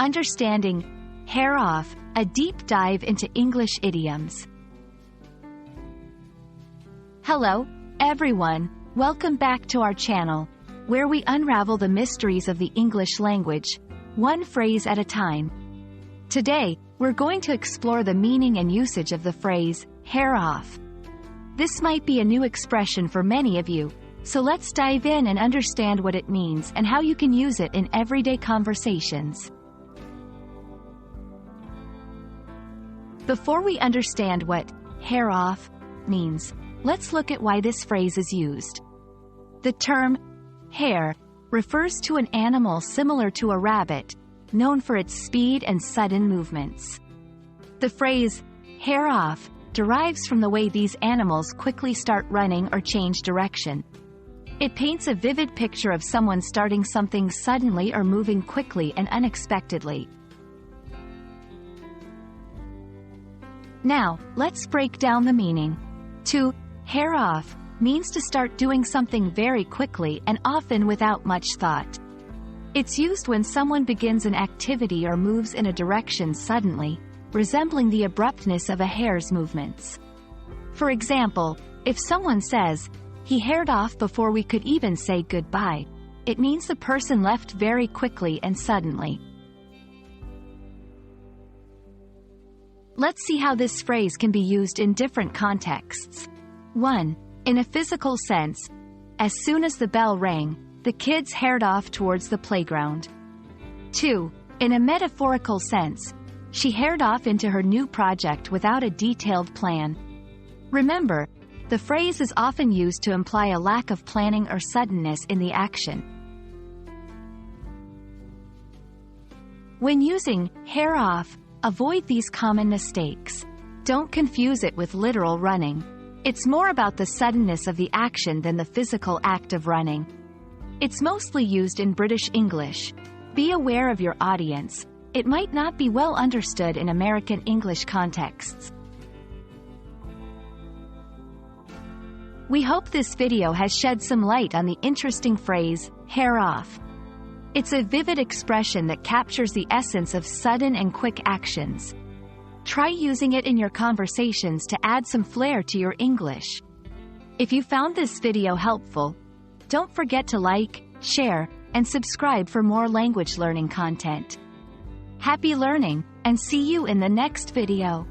Understanding Hare Off, a deep dive into English idioms. Hello, everyone. Welcome back to our channel, where we unravel the mysteries of the English language, one phrase at a time. Today, we're going to explore the meaning and usage of the phrase, hare off. This might be a new expression for many of you, so let's dive in and understand what it means and how you can use it in everyday conversations. Before we understand what hare off means, let's look at why this phrase is used. The term hare refers to an animal similar to a rabbit, known for its speed and sudden movements. The phrase hare off derives from the way these animals quickly start running or change direction. It paints a vivid picture of someone starting something suddenly or moving quickly and unexpectedly. Now, let's break down the meaning. To hare off means to start doing something very quickly and often without much thought. It's used when someone begins an activity or moves in a direction suddenly, resembling the abruptness of a hare's movements. For example, if someone says, "He hared off before we could even say goodbye," it means the person left very quickly and suddenly. Let's see how this phrase can be used in different contexts. 1. In a physical sense, as soon as the bell rang, the kids hared off towards the playground. 2. In a metaphorical sense, she hared off into her new project without a detailed plan. Remember, the phrase is often used to imply a lack of planning or suddenness in the action. When using hare off, avoid these common mistakes. Don't confuse it with literal running. It's more about the suddenness of the action than the physical act of running. It's mostly used in British English. Be aware of your audience. It might not be well understood in American English contexts. We hope this video has shed some light on the interesting phrase, hare off. It's a vivid expression that captures the essence of sudden and quick actions. Try using it in your conversations to add some flair to your English. If you found this video helpful, don't forget to like, share, and subscribe for more language learning content. Happy learning, and see you in the next video.